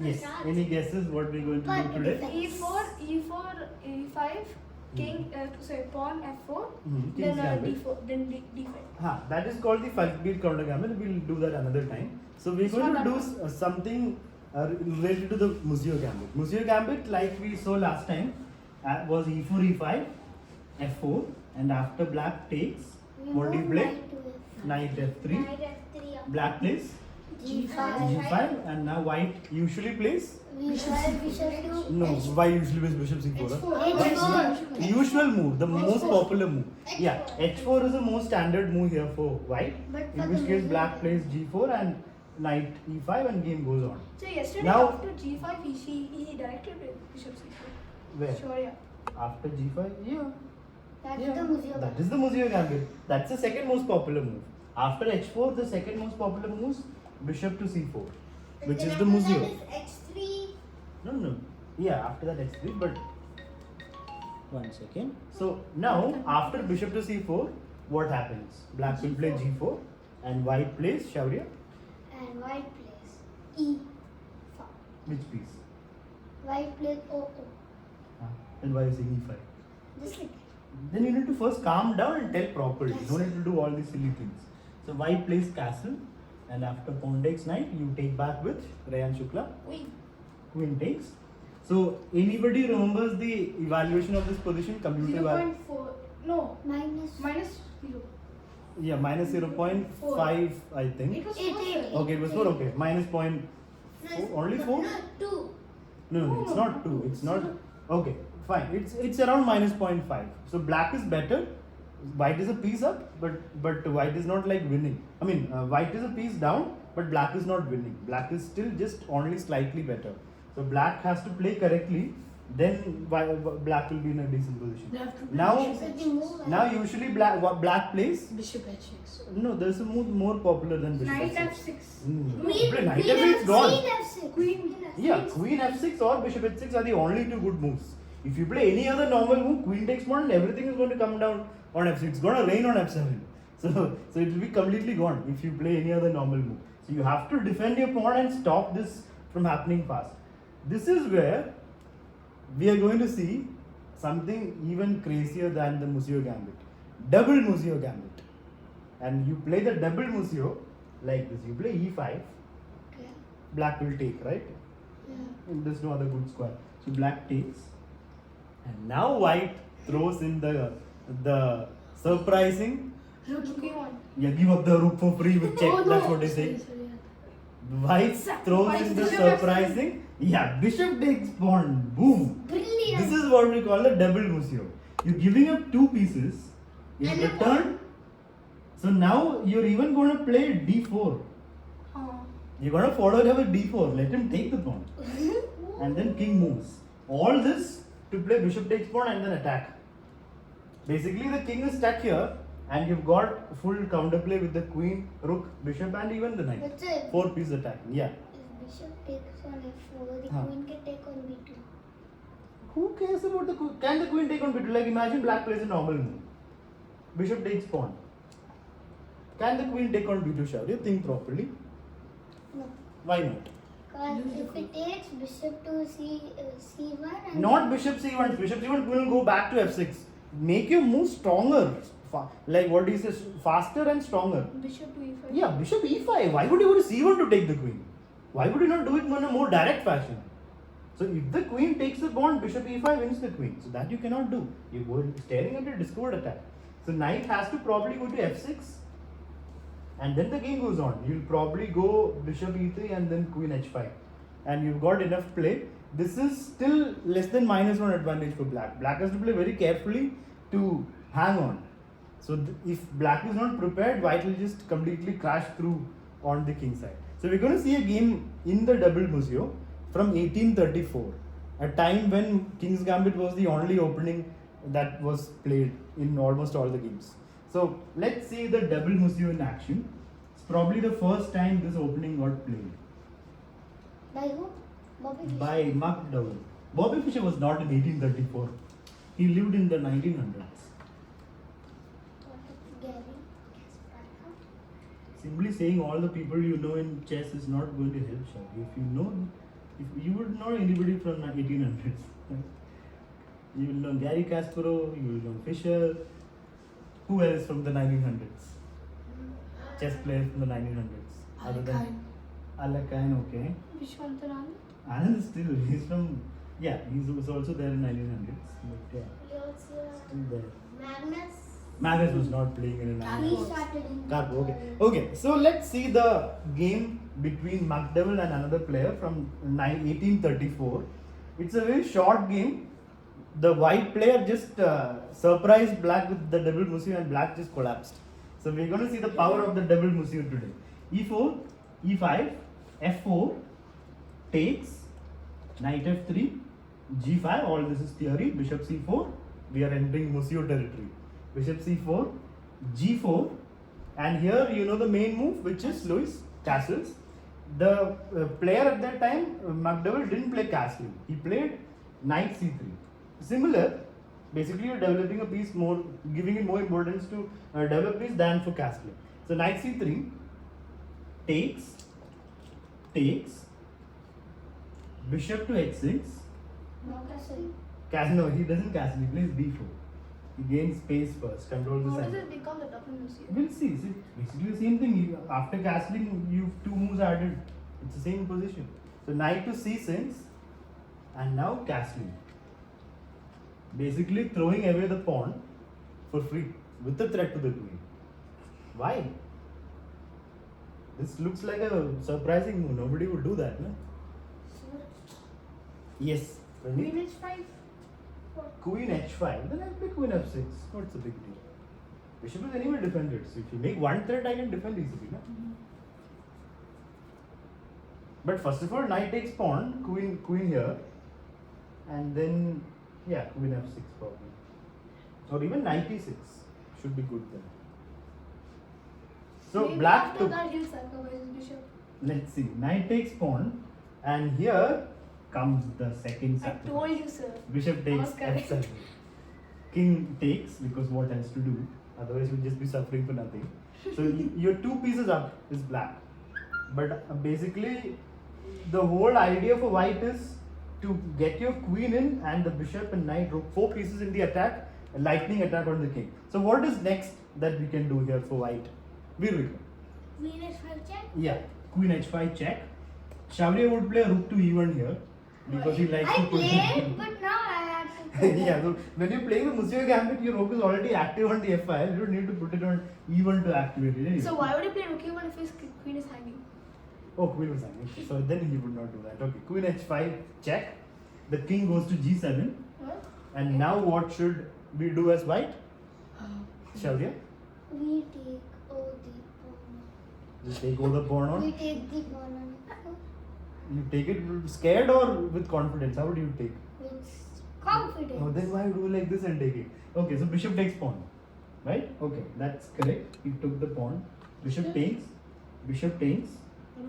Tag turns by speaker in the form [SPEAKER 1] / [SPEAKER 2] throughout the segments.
[SPEAKER 1] Yes. Any guesses what we're going to do today?
[SPEAKER 2] E4, E4, E5, king, pawn F4,
[SPEAKER 1] King's
[SPEAKER 2] then
[SPEAKER 1] gambit.
[SPEAKER 2] D4, then D5.
[SPEAKER 1] That is called the 5-beat counter gambit. We'll do that another time. So we're going to do something related to the Muzio gambit. Muzio gambit, like we saw last time, was E4, E5, F4, and after black takes, what do you play? Knight F3. Black plays G5, and now white usually plays. No, why usually plays bishop C4? Usual move, the most popular move. Yeah, H4 is the most standard move here for white. In which case, black plays G4 and knight E5, and game goes on.
[SPEAKER 2] So yesterday
[SPEAKER 1] Now,
[SPEAKER 2] after G5, he directed bishop C4.
[SPEAKER 1] Where?
[SPEAKER 2] Sure, yeah.
[SPEAKER 1] After G5, yeah.
[SPEAKER 3] That
[SPEAKER 1] That is the Muzio gambit. That's the second most popular move. After H4, the second most popular move is bishop to C4, which is the Muzio.
[SPEAKER 3] H3.
[SPEAKER 1] No. Yeah, after that H3, but 1 second. So now, after bishop to C4, what happens? Black will play G4 and white plays Shaurya.
[SPEAKER 3] And white plays E5.
[SPEAKER 1] Which piece?
[SPEAKER 3] White plays O.
[SPEAKER 1] And why is it E5?
[SPEAKER 3] Just like
[SPEAKER 1] Then you need to first calm down and tell properly. You don't need to do all these silly things. So white plays castle, and after pawn takes knight, you take back with Rayan Shukla. Queen takes. So anybody remembers the evaluation of this position? Computer
[SPEAKER 2] 0.4. No.
[SPEAKER 3] minus
[SPEAKER 2] 0.
[SPEAKER 1] Yeah, minus 0.5, I think.
[SPEAKER 2] It was
[SPEAKER 3] Eight,
[SPEAKER 2] 4.
[SPEAKER 3] eight.
[SPEAKER 1] Okay, it was 4. Okay, minus point. Only 4?
[SPEAKER 3] No, 2.
[SPEAKER 1] No, it's not 2. It's not. Okay, fine. It's around minus 0.5. So black is better. White is a piece up, but white is not like winning. I mean, white is a piece down, but black is not winning. Black is still just only slightly better. So black has to play correctly. Then black will be in a decent position. Now usually black plays.
[SPEAKER 4] Bishop h6.
[SPEAKER 1] No, there's a move more popular than bishop
[SPEAKER 2] Knight
[SPEAKER 1] f6.
[SPEAKER 2] F6.
[SPEAKER 1] Knight f6 is gone.
[SPEAKER 2] Queen.
[SPEAKER 1] Yeah, queen f6 or bishop h6 are the only two good moves. If you play any other normal move, queen takes pawn, and everything is going to come down on f6. It's going to rain on f7. So it will be completely gone if you play any other normal move. So you have to defend your pawn and stop this from happening fast. This is where we are going to see something even crazier than the Muzio gambit. Double Muzio gambit. And you play the double Muzio like this. You play e5.
[SPEAKER 3] Okay.
[SPEAKER 1] Black will take, right?
[SPEAKER 3] Yeah.
[SPEAKER 1] And there's no other good square. So black takes. And now white throws in the surprising.
[SPEAKER 2] Rook E1.
[SPEAKER 1] Yeah, give up the rook for free with check.
[SPEAKER 2] Oh, no.
[SPEAKER 1] That's what they say. White throws in the
[SPEAKER 2] Bishop
[SPEAKER 1] surprising. Yeah, bishop takes pawn. Boom.
[SPEAKER 3] Brilliant.
[SPEAKER 1] This is what we call the double Muzio. You're giving up two pieces in
[SPEAKER 3] And a
[SPEAKER 1] return. So now you're even going to play d4. You're going to follow it up with d4. Let him take the pawn. And then king moves. All this to play bishop takes pawn and then attack. Basically the king is stuck here and you've got full counterplay with the queen, rook, bishop and even the knight.
[SPEAKER 3] But sir,
[SPEAKER 1] 4 pieces attacking. Yeah.
[SPEAKER 3] if bishop takes on f4, the
[SPEAKER 1] Huh.
[SPEAKER 3] queen can take on b2.
[SPEAKER 1] Who cares about the queen? Can the queen take on b2? Like imagine black plays a normal move. Bishop takes pawn. Can the queen take on b2, Shaurya? Think properly.
[SPEAKER 3] No.
[SPEAKER 1] Why not?
[SPEAKER 3] Because if it takes bishop to c1 and
[SPEAKER 1] Not bishop c1. Bishop c1 will go back to f6. Make your move stronger. Like what is this? Faster and stronger.
[SPEAKER 2] Bishop to E5.
[SPEAKER 1] Yeah, bishop e5. Why would you go to c1 to take the queen? Why would you not do it in a more direct fashion? So if the queen takes the pawn, bishop e5 wins the queen. So that you cannot do. You go staring at a discovered attack. So knight has to probably go to f6. And then the game goes on. You'll probably go bishop e3 and then queen h5. And you've got enough play. This is still less than -1 advantage for black. Black has to play very carefully to hang on. So if black is not prepared, white will just completely crash through on the king side. So we're going to see a game in the double Muzio from 1834, a time when King's Gambit was the only opening that was played in almost all the games. So let's see the double Muzio in action. It's probably the first time this opening got played.
[SPEAKER 3] by who? Bobby Fischer.
[SPEAKER 1] By Mark Dowell. Bobby Fischer was not in 1834. He lived in the 1900s.
[SPEAKER 3] Gary.
[SPEAKER 1] Simply saying all the people you know in chess is not going to help, Shavi. If you know If you would know anybody from 1800s. You will know Gary Kasparov, you will know Fisher. Who else from the 1900s? Chess players from the 1900s. Other than Alakine, okay.
[SPEAKER 2] Vishwanathan.
[SPEAKER 1] Anand is still, he's from, yeah, he was also there in 1900s. But yeah,
[SPEAKER 3] He also
[SPEAKER 1] still there.
[SPEAKER 3] Magnus.
[SPEAKER 1] Magnus was not playing in a
[SPEAKER 3] He
[SPEAKER 1] 1900s.
[SPEAKER 3] started in
[SPEAKER 1] Carp, okay. Okay, so let's see the game between McDowell and another player from 1834. It's a very short game. The white player just surprised black with the double Muzio and black just collapsed. So we're going to see the power of the double Muzio today. E4, E5, F4, takes, knight F3, G5, all this is theory, bishop C4, we are entering Muzio territory. Bishop C4, G4, and here you know the main move, which is Louis castles. The player at that time, McDowell, didn't play castling. He played knight C3. Similar, basically you're developing a piece more, giving it more importance to develop piece than for castling. So knight C3, takes, bishop to H6.
[SPEAKER 3] No castle.
[SPEAKER 1] No, he doesn't castle, he plays D4. He gains space first, controls the
[SPEAKER 2] How does
[SPEAKER 1] center.
[SPEAKER 2] it become the double Muzio?
[SPEAKER 1] We'll see. It's basically the same thing. After castling, you've two moves added. It's the same position. So knight to C6, and now castling. Basically throwing away the pawn for free with the threat to the queen. Why? This looks like a surprising move. Nobody would do that, no? Yes.
[SPEAKER 2] Queen H5.
[SPEAKER 1] Queen H5, then I'll play Queen F6. What's the big deal? Bishop is anyway defended. So if you make one threat, I can defend easily, no? But first of all, knight takes pawn, queen here, and then yeah, Queen F6 probably, or even knight E6 should be good then. So
[SPEAKER 2] Maybe
[SPEAKER 1] black
[SPEAKER 2] after
[SPEAKER 1] took.
[SPEAKER 2] that he'll sacrifice his bishop.
[SPEAKER 1] Let's see, knight takes pawn, and here comes the second
[SPEAKER 2] I
[SPEAKER 1] sacrifice.
[SPEAKER 2] told you, sir.
[SPEAKER 1] Bishop takes
[SPEAKER 2] Was correct.
[SPEAKER 1] F7. King takes because what else to do? Otherwise, you'll just be suffering for nothing. So your two pieces up is black. But basically, the whole idea for white is to get your queen in and the bishop and knight, rook, four pieces in the attack, a lightning attack on the king. So what is next that we can do here for white? Queen
[SPEAKER 3] H5 check.
[SPEAKER 1] Yeah, Queen H5 check. Shavriya would play rook to E1 here because he likes
[SPEAKER 3] I
[SPEAKER 1] to put.
[SPEAKER 3] played, but now I have to put
[SPEAKER 1] Yeah, so when you're playing the Muzio gambit, your rook is already active on the F file. You don't need to put it on E1 to activate it. Anyway.
[SPEAKER 2] So why would he play rook e1 if his queen is hanging?
[SPEAKER 1] Oh, queen was hanging. So then he would not do that. Okay, Queen H5 check. The king goes to G7.
[SPEAKER 2] Huh?
[SPEAKER 1] And now what should we do as white? Shavriya?
[SPEAKER 3] We take all the pawn.
[SPEAKER 1] Just take all the pawn
[SPEAKER 3] We
[SPEAKER 1] on.
[SPEAKER 3] take the pawn on.
[SPEAKER 1] You take it scared or with confidence? How would you take?
[SPEAKER 3] With confidence.
[SPEAKER 1] Oh, then why do like this and take it? Okay, so bishop takes pawn. Right? Okay, that's correct. He took the pawn. Bishop takes.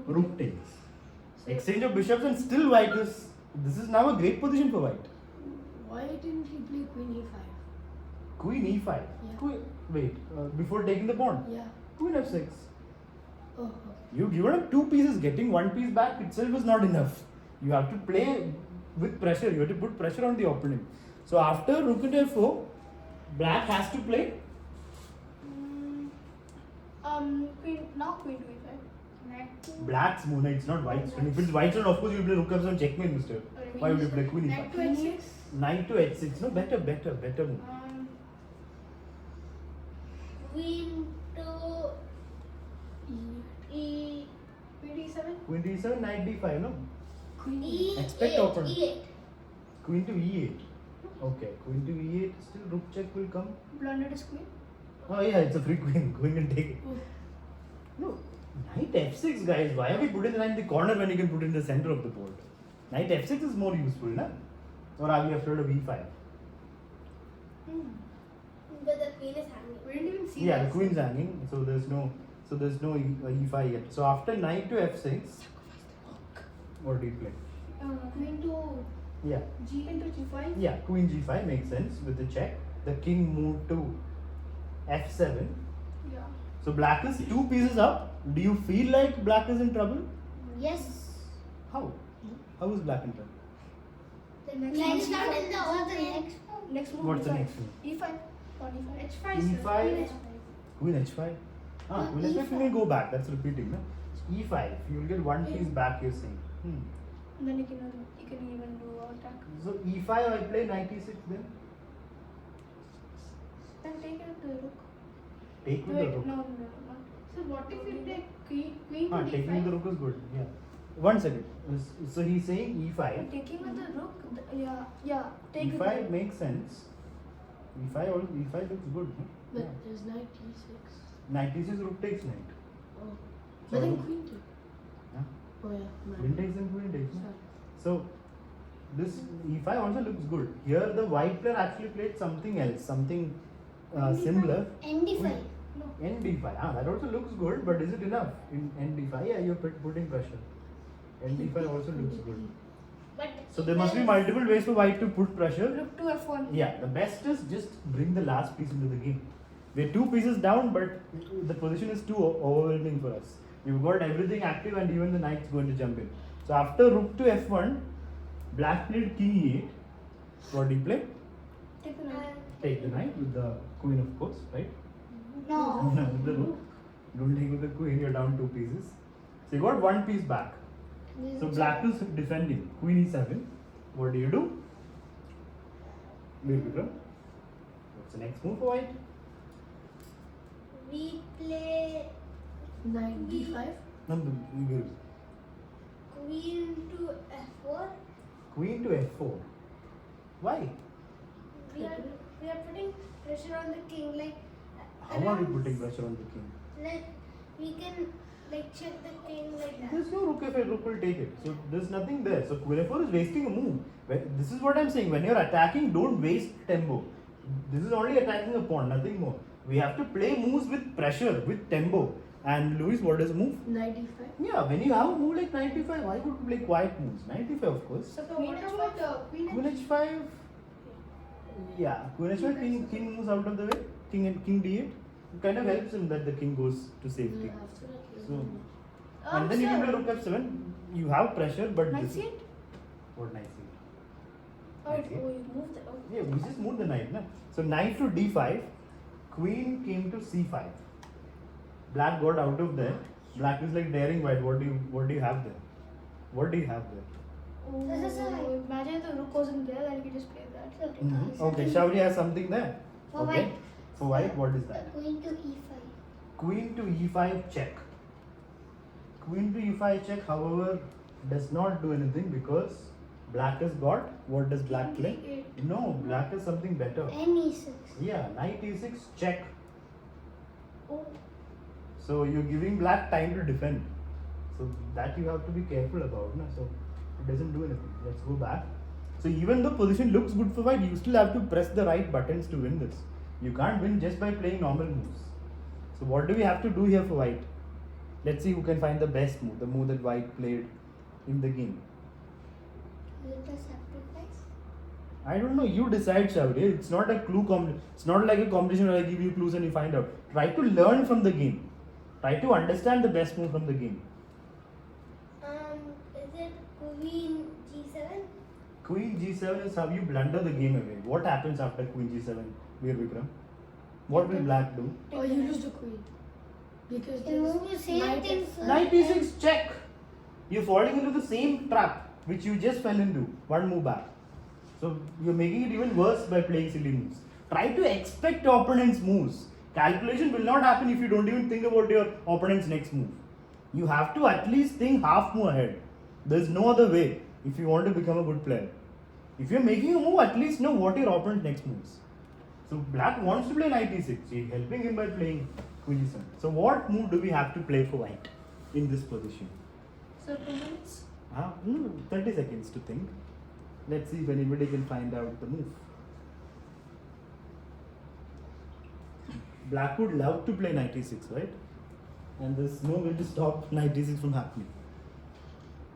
[SPEAKER 1] Rook takes. Exchange of bishops and still white is. This is now a great position for white.
[SPEAKER 2] Why didn't he play queen e5?
[SPEAKER 1] Queen E5.
[SPEAKER 2] Yeah.
[SPEAKER 1] Queen, wait, before taking the pawn.
[SPEAKER 2] Yeah.
[SPEAKER 1] Queen F6.
[SPEAKER 2] Oh, okay.
[SPEAKER 1] You've given up two pieces. Getting one piece back itself is not enough. You have to play with pressure. You have to put pressure on the opponent. So after rook into F4, black has to play.
[SPEAKER 2] Queen to e5.
[SPEAKER 1] Black's move. It's not white's turn. If it's white's turn, of course you play rook F7 checkmate, mister. Why would you play Queen
[SPEAKER 2] Knight to
[SPEAKER 1] E5?
[SPEAKER 2] h6.
[SPEAKER 1] Knight to H6. No, better move.
[SPEAKER 3] Queen to E.
[SPEAKER 2] Queen to e7.
[SPEAKER 1] Queen to E7, Knight D5, no?
[SPEAKER 2] Queen
[SPEAKER 3] E8.
[SPEAKER 1] Expect opponent.
[SPEAKER 3] E8.
[SPEAKER 1] Queen to E8. Okay, Queen to E8. Still rook check will come.
[SPEAKER 2] blundered his queen.
[SPEAKER 1] Oh yeah, it's a free queen. Queen can take it.
[SPEAKER 2] Oh.
[SPEAKER 1] No, Knight F6, guys. Why are we putting the knight in the corner when you can put it in the center of the board? Knight F6 is more useful, na? Or are we afraid of E5?
[SPEAKER 3] But the queen is hanging.
[SPEAKER 2] We didn't even see
[SPEAKER 1] Yeah,
[SPEAKER 2] that.
[SPEAKER 1] the queen's hanging, so there's no E5 yet. So after knight to F6, what do you play?
[SPEAKER 2] Queen to
[SPEAKER 1] Yeah,
[SPEAKER 2] g into g5.
[SPEAKER 1] yeah, Queen G5 makes sense with the check. The king moved to F7.
[SPEAKER 2] Yeah.
[SPEAKER 1] So black is two pieces up. Do you feel like black is in trouble?
[SPEAKER 3] Yes.
[SPEAKER 1] How? How is black in turn?
[SPEAKER 2] The next
[SPEAKER 3] Next
[SPEAKER 2] move.
[SPEAKER 3] round is the next one.
[SPEAKER 2] Next move.
[SPEAKER 1] What's the
[SPEAKER 2] E5.
[SPEAKER 1] next move?
[SPEAKER 2] E5. Pawn E5.
[SPEAKER 4] H5.
[SPEAKER 1] E5.
[SPEAKER 4] sir.
[SPEAKER 1] Queen H5. Ah,
[SPEAKER 3] No,
[SPEAKER 1] Queen H5 you
[SPEAKER 3] E5.
[SPEAKER 1] may go back. That's repeating, no? E5. You will get one piece back. You're saying.
[SPEAKER 2] Then you can even do attack.
[SPEAKER 1] So E5 I play knight E6 then.
[SPEAKER 2] Then take it to the rook.
[SPEAKER 1] Take with
[SPEAKER 2] Wait,
[SPEAKER 1] the rook.
[SPEAKER 2] no, not.
[SPEAKER 4] So what if you take queen to
[SPEAKER 1] Ah,
[SPEAKER 4] d5?
[SPEAKER 1] taking with the rook is good. Yeah. One second. So he's saying E5.
[SPEAKER 2] Taking with the rook. Yeah. Take with the
[SPEAKER 1] E5
[SPEAKER 2] rook.
[SPEAKER 1] makes sense. E5 looks good. No?
[SPEAKER 4] But
[SPEAKER 1] Yeah.
[SPEAKER 4] there's knight e6.
[SPEAKER 1] Knight E6 rook takes knight.
[SPEAKER 4] Oh.
[SPEAKER 1] So
[SPEAKER 4] But then
[SPEAKER 1] rook-
[SPEAKER 4] queen too.
[SPEAKER 1] Huh?
[SPEAKER 4] Oh yeah.
[SPEAKER 1] Queen takes and queen takes. No?
[SPEAKER 4] Sorry.
[SPEAKER 1] So this E5 also looks good. Here the white player actually played something else, something similar.
[SPEAKER 3] ND5.
[SPEAKER 2] No.
[SPEAKER 1] ND5. Ah, that also looks good, but is it enough? In ND5, yeah, you're putting pressure. ND5 also looks good.
[SPEAKER 3] But
[SPEAKER 1] So there must be multiple ways for white to put pressure.
[SPEAKER 2] Rook to F1.
[SPEAKER 1] Yeah, the best is just bring the last piece into the game. We're 2 pieces down, but the position is too overwhelming for us. We've got everything active and even the knight's going to jump in. So after rook to F1, black played king E8. What do you play?
[SPEAKER 2] Take the knight.
[SPEAKER 1] Take the knight with the queen, of course, right?
[SPEAKER 3] no.
[SPEAKER 1] With the rook. Don't take with the queen, you're down 2 pieces. So you got 1 piece back. So black is defending. Queen E7. What do? Veer Vikram. What's the next move for white?
[SPEAKER 3] We play
[SPEAKER 4] Knight d5.
[SPEAKER 1] No, you give.
[SPEAKER 3] queen to F4.
[SPEAKER 1] Queen to F4. Why?
[SPEAKER 3] We are putting pressure on the king. Like
[SPEAKER 1] How are you putting pressure on the king?
[SPEAKER 3] like we can like check the king like that.
[SPEAKER 1] There's no rook F8, rook will take it. So there's nothing there. So Queen F4 is wasting a move. This is what I'm saying. When you're attacking, don't waste tempo. This is only attacking a pawn, nothing more. We have to play moves with pressure, with tempo. And Louis, what is a move?
[SPEAKER 4] Knight d5.
[SPEAKER 1] Yeah, when you have a move like 95, why would you play quiet moves? 95, of course.
[SPEAKER 2] So
[SPEAKER 4] So
[SPEAKER 2] queen
[SPEAKER 4] what
[SPEAKER 2] H5.
[SPEAKER 4] about queen
[SPEAKER 1] Queen H5. Yeah, Queen H5, king moves out of the way. King D8. It kind of helps him that the king goes to safety. So, and then you can play rook F7. You have pressure, but
[SPEAKER 2] Knight
[SPEAKER 1] this
[SPEAKER 2] C8?
[SPEAKER 1] what knight C8?
[SPEAKER 2] Oh,
[SPEAKER 1] Knight C8?
[SPEAKER 2] you moved it. Oh.
[SPEAKER 1] Yeah, we just moved the knight, na? So knight to D5, queen came to C5. Black got out of there. Black is like daring white. What do you have there? What do you have there?
[SPEAKER 3] This is a-
[SPEAKER 2] Oh, imagine if the rook wasn't there, then you could just play that.
[SPEAKER 1] Okay, Shauri has something there.
[SPEAKER 3] For
[SPEAKER 1] Okay.
[SPEAKER 3] white.
[SPEAKER 1] For white, what is that?
[SPEAKER 3] Queen to E5.
[SPEAKER 1] Queen to E5 check. Queen to E5 check, however, does not do anything because black has got. What does black play?
[SPEAKER 2] E8.
[SPEAKER 1] No, black has something better.
[SPEAKER 3] E6.
[SPEAKER 1] Yeah, knight E6 check.
[SPEAKER 2] Oh.
[SPEAKER 1] So you're giving black time to defend. So that you have to be careful about. No? So it doesn't do anything. Let's go back. So even though position looks good for white, you still have to press the right buttons to win this. You can't win just by playing normal moves. So what do we have to do here for white? Let's see who can find the best move, the move that white played in the game.
[SPEAKER 3] Let us sacrifice.
[SPEAKER 1] I don't know. You decide, Shauri. It's not a clue It's not like a competition where I give you clues and you find out. Try to learn from the game. Try to understand the best move from the game.
[SPEAKER 3] Is it Queen G7?
[SPEAKER 1] Queen G7 is how you blunder the game away. What happens after Queen G7, Veer Vikram? What will black do?
[SPEAKER 4] Oh, you lose the queen. Because
[SPEAKER 3] You
[SPEAKER 4] there's
[SPEAKER 3] move the same
[SPEAKER 4] knight
[SPEAKER 3] thing.
[SPEAKER 4] F4.
[SPEAKER 1] Knight E6 check. You're falling into the same trap which you just fell into. One move back. So you're making it even worse by playing silly moves. Try to expect your opponent's moves. Calculation will not happen if you don't even think about your opponent's next move. You have to at least think half move ahead. There's no other way if you want to become a good player. If you're making a move, at least know what your opponent's next moves. So black wants to play knight E6. You're helping him by playing Queen E7. So what move do we have to play for white in this position?
[SPEAKER 2] So 2 minutes.
[SPEAKER 1] 30 seconds to think. Let's see if anybody can find out the move. Black would love to play knight E6, right? And there's no way to stop knight E6 from happening.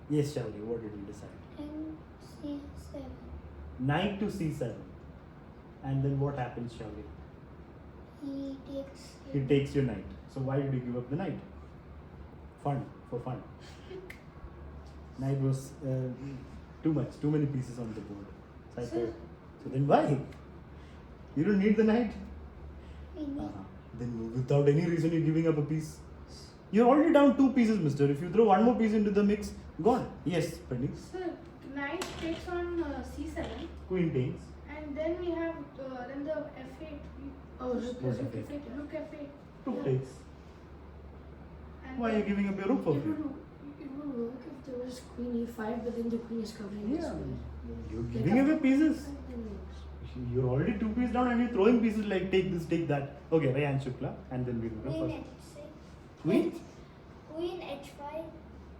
[SPEAKER 1] Yes, Shauli, what did you decide?
[SPEAKER 3] And C7.
[SPEAKER 1] Knight to C7. And then what happens, Shauli?
[SPEAKER 3] He takes.
[SPEAKER 1] He takes your knight. So why did you give up the knight? Fun, for fun. Knight was too much, too many pieces on the board. So, I
[SPEAKER 2] Sir.
[SPEAKER 1] thought, so then why? You don't need the knight.
[SPEAKER 3] We need.
[SPEAKER 1] Then without any reason you're giving up a piece. You're already down 2 pieces, mister. If you throw one more piece into the mix, gone. Yes, Penny.
[SPEAKER 2] Sir, knight takes on c7,
[SPEAKER 1] Queen takes.
[SPEAKER 2] and then we have then the f8.
[SPEAKER 4] Oh, rook
[SPEAKER 1] What's
[SPEAKER 4] F8.
[SPEAKER 1] F8?
[SPEAKER 2] Rook f8.
[SPEAKER 1] Rook
[SPEAKER 4] Yeah.
[SPEAKER 1] takes.
[SPEAKER 2] And
[SPEAKER 1] Why are you
[SPEAKER 2] then-
[SPEAKER 1] giving up your rook for
[SPEAKER 4] It
[SPEAKER 1] free?
[SPEAKER 4] would work if there was queen e5, but then the queen is covering this
[SPEAKER 1] Yeah.
[SPEAKER 4] way.
[SPEAKER 1] You're
[SPEAKER 4] Like
[SPEAKER 1] giving away pieces.
[SPEAKER 4] Then it works.
[SPEAKER 1] You're already 2 pieces down and you're throwing pieces like take this, take that. Okay, Rayan Shukla, and then we'll go
[SPEAKER 3] Queen
[SPEAKER 1] first.
[SPEAKER 3] h6.
[SPEAKER 1] Queen?
[SPEAKER 3] Queen h5.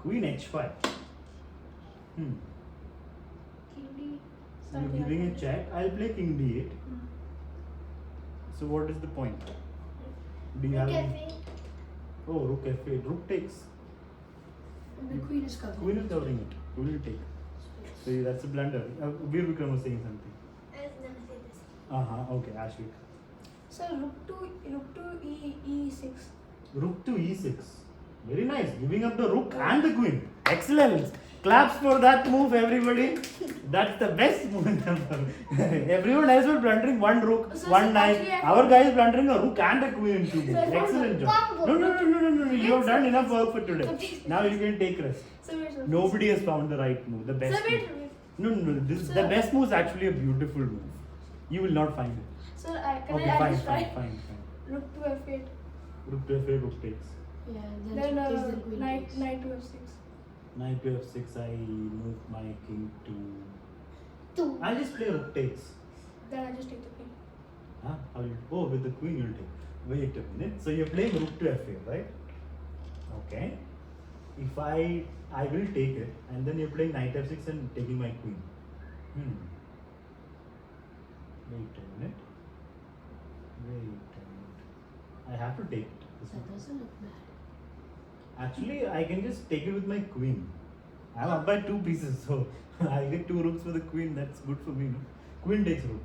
[SPEAKER 1] Queen h5.
[SPEAKER 2] king d.
[SPEAKER 1] So you're giving a check. I'll play king d8. So what is the point? Do you
[SPEAKER 3] Rook
[SPEAKER 1] have?
[SPEAKER 3] f8.
[SPEAKER 1] Oh, rook f8. Rook takes.
[SPEAKER 4] And the queen is covering.
[SPEAKER 1] Queen is covering it. Queen will take. So that's a blunder. Veer Vikram was saying something.
[SPEAKER 3] I was gonna say this.
[SPEAKER 1] Okay, Ashvik.
[SPEAKER 2] Sir, rook to e6.
[SPEAKER 1] Rook to e6. Very nice. Giving up the rook and the queen. Excellent. Claps for that move, everybody. That's the best move ever. Everyone else was blundering one rook,
[SPEAKER 2] So,
[SPEAKER 1] one
[SPEAKER 2] sir,
[SPEAKER 1] knight.
[SPEAKER 2] actually,
[SPEAKER 1] Our guy is blundering a rook and a queen in 2 moves.
[SPEAKER 2] Sir,
[SPEAKER 1] Excellent job.
[SPEAKER 3] combo.
[SPEAKER 1] No. You have done enough work for today.
[SPEAKER 2] Okay.
[SPEAKER 1] Now you can take rest.
[SPEAKER 2] Sir, wait, sir.
[SPEAKER 1] Nobody has found the right move, the best
[SPEAKER 2] Sir, wait,
[SPEAKER 1] move.
[SPEAKER 2] wait.
[SPEAKER 1] No. This
[SPEAKER 2] Sir.
[SPEAKER 1] the best move is actually a beautiful move. You will not find it.
[SPEAKER 2] Sir, can
[SPEAKER 1] Okay,
[SPEAKER 2] I
[SPEAKER 1] fine,
[SPEAKER 2] just try?
[SPEAKER 1] fine.
[SPEAKER 2] Rook to f8.
[SPEAKER 1] Rook to f8, rook takes.
[SPEAKER 4] Yeah,
[SPEAKER 2] Then
[SPEAKER 4] rook takes, then queen
[SPEAKER 2] knight
[SPEAKER 4] takes.
[SPEAKER 2] knight to f6.
[SPEAKER 1] Knight to f6, I move my king to.
[SPEAKER 3] 2.
[SPEAKER 1] I'll just play rook takes.
[SPEAKER 2] Then I just take the queen.
[SPEAKER 1] Huh? How you? Oh, with the queen you'll take. Wait a minute. So you're playing rook to f8, right? Okay. If I will take it, and then you're playing knight f6 and taking my queen. Wait a minute. I have to take it. This
[SPEAKER 4] That
[SPEAKER 1] one.
[SPEAKER 4] doesn't look bad.
[SPEAKER 1] Actually, I can just take it with my queen. I'm up by 2 pieces, so I get 2 rooks for the queen. That's good for me. No? Queen takes rook.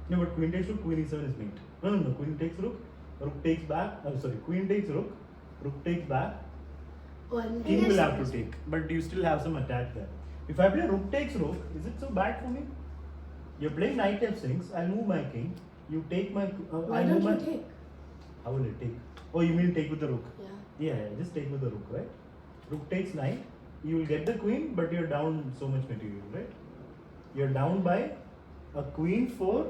[SPEAKER 1] No, but queen takes rook, queen e7 is mate. No. Queen takes rook, rook takes back. Queen takes rook, rook takes back.
[SPEAKER 4] Oh, and
[SPEAKER 1] King
[SPEAKER 3] Yes.
[SPEAKER 1] will have to take, but you still have some attack there. If I play rook takes rook, is it so bad for me? You're playing knight f6. I'll move my king. You take my.
[SPEAKER 4] Why
[SPEAKER 1] I'll
[SPEAKER 4] don't
[SPEAKER 1] move my.
[SPEAKER 4] you take?
[SPEAKER 1] How will it take? Oh, you mean take with the rook?
[SPEAKER 4] Yeah.
[SPEAKER 1] Yeah, just take with the rook, right? Rook takes knight. You will get the queen, but you're down so much material, right? You're down by a queen for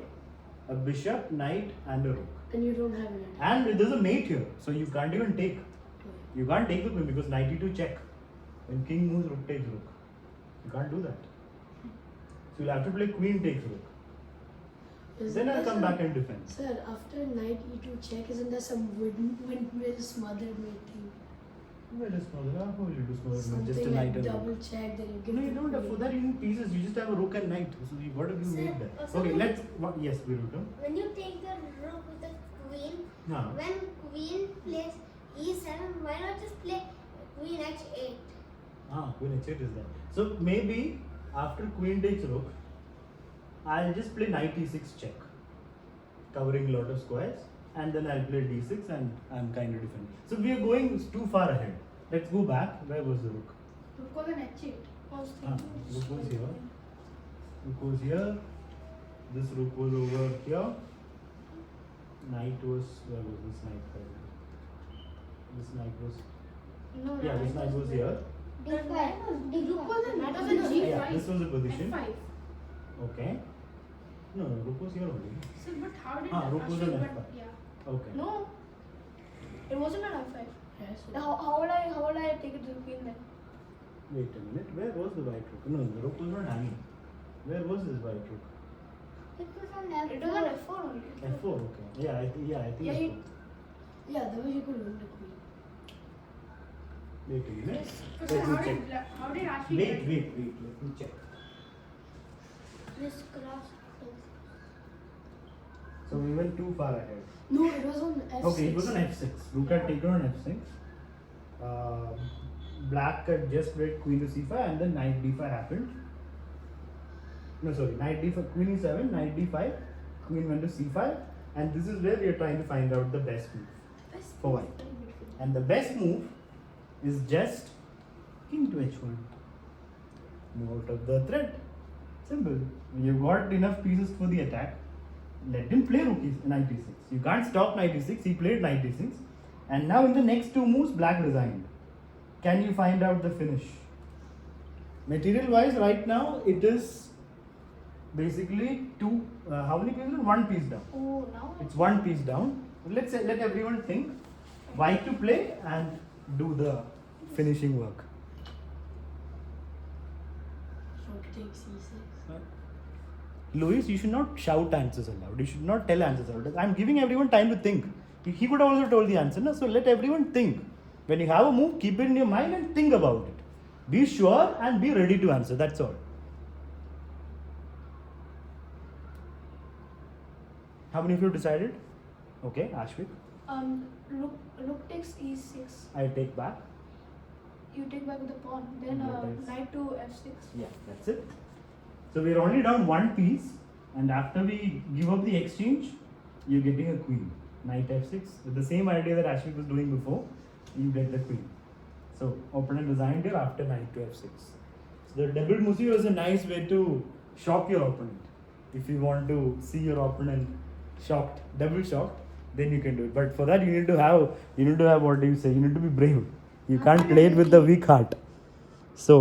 [SPEAKER 1] a bishop, knight, and a rook.
[SPEAKER 4] And you don't have an attack.
[SPEAKER 1] And there's a mate here, so you can't even take.
[SPEAKER 4] Okay.
[SPEAKER 1] You can't take the queen because knight e2 check. When king moves, rook takes rook. You can't do that. So you'll have to play queen takes rook. Then I'll come back and defend.
[SPEAKER 4] Sir, after knight e2 check, isn't there some windmill smothered mate thing?
[SPEAKER 1] Well, it's not that. How will you do small?
[SPEAKER 4] Something
[SPEAKER 1] Just a
[SPEAKER 4] like
[SPEAKER 1] knight and
[SPEAKER 4] double
[SPEAKER 1] rook.
[SPEAKER 4] check, then you get
[SPEAKER 1] No, you
[SPEAKER 4] the
[SPEAKER 1] don't have. For
[SPEAKER 4] queen.
[SPEAKER 1] that you need pieces. You just have a rook and knight. So what have you
[SPEAKER 3] Sir,
[SPEAKER 1] made there?
[SPEAKER 3] also
[SPEAKER 1] Okay,
[SPEAKER 3] when-
[SPEAKER 1] let's. Yes, Virutam.
[SPEAKER 3] When you take the rook with the queen,
[SPEAKER 1] Huh.
[SPEAKER 3] when queen plays e7, why not just play queen h8?
[SPEAKER 1] Queen h8 is there. So maybe after queen takes rook, I'll just play knight e6 check, covering a lot of squares, and then I'll play d6 and I'm kind of defending. So we are going too far ahead. Let's go back. Where was the rook?
[SPEAKER 2] Rook was an h8. I was
[SPEAKER 1] Ah,
[SPEAKER 2] thinking
[SPEAKER 1] rook was here. Rook was here. This rook was over here. Knight was, where was this knight? This knight was,
[SPEAKER 2] No,
[SPEAKER 1] yeah, this knight was here.
[SPEAKER 3] d5.
[SPEAKER 2] Rook was a
[SPEAKER 3] Knight
[SPEAKER 2] was a
[SPEAKER 3] was
[SPEAKER 2] g5.
[SPEAKER 1] Yeah, this was the position.
[SPEAKER 2] f5.
[SPEAKER 1] Okay. No, rook was here only.
[SPEAKER 2] Sir, but how did
[SPEAKER 1] Rook was
[SPEAKER 2] Ashwin
[SPEAKER 1] an
[SPEAKER 2] went-
[SPEAKER 1] f5.
[SPEAKER 2] Yeah.
[SPEAKER 1] Okay.
[SPEAKER 2] No. It wasn't an f5.
[SPEAKER 4] Yes.
[SPEAKER 2] Then how would I take it to the queen then?
[SPEAKER 1] Wait a minute. Where was the white rook? No, the rook was not hanging. Where was this white rook?
[SPEAKER 3] It was on f4.
[SPEAKER 2] It was on f4 only.
[SPEAKER 1] F4. Okay. Yeah, I think.
[SPEAKER 2] Yeah,
[SPEAKER 1] F4.
[SPEAKER 4] Yeah, that way you could win the queen.
[SPEAKER 1] Wait a minute.
[SPEAKER 2] But
[SPEAKER 1] Let
[SPEAKER 2] sir,
[SPEAKER 1] me
[SPEAKER 2] how
[SPEAKER 1] check.
[SPEAKER 2] did Ashwin
[SPEAKER 1] Wait.
[SPEAKER 2] get it?
[SPEAKER 1] Let me check.
[SPEAKER 3] This cross.
[SPEAKER 1] So we went too far ahead.
[SPEAKER 4] No, it was on f6.
[SPEAKER 1] Okay, it was on f6. Rook had taken on f6. Black had just played queen to c5 and then knight d5 happened. No, sorry, knight d5, queen e7, knight d5, queen went to c5, and this is where we are trying to find out the best move for white. And the best move is just king to h1. Move out of the threat. Simple. You've got enough pieces for the attack. Let him play rook knight e6. You can't stop knight e6. He played knight e6. And now in the next two moves, black resigned. Can you find out the finish? Material wise, right now it is basically two. How many pieces? One piece down.
[SPEAKER 2] Oh, now
[SPEAKER 1] It's one piece down. Let everyone think. White to play and do the finishing work.
[SPEAKER 4] Rook takes e6.
[SPEAKER 1] Louis, you should not shout answers aloud. You should not tell answers aloud. I'm giving everyone time to think. He could have also told the answer, no? So let everyone think. When you have a move, keep it in your mind and think about it. Be sure and be ready to answer. That's all. How many of you decided? Okay, Ashwik.
[SPEAKER 2] rook takes e6.
[SPEAKER 1] I take back.
[SPEAKER 2] You take back with the pawn. Then
[SPEAKER 1] Yeah, that's-
[SPEAKER 2] knight to f6.
[SPEAKER 1] Yeah, that's it. So we're only down one piece, and after we give up the exchange, you're getting a queen. Knight f6 with the same idea that Ashwik was doing before. You get the queen. So opponent resigned here after knight to f6. So the double Muzio is a nice way to shock your opponent. If you want to see your opponent shocked, double shocked, then you can do it. But for that you need to have what do you say? You need to be brave. You can't play it with the weak heart. So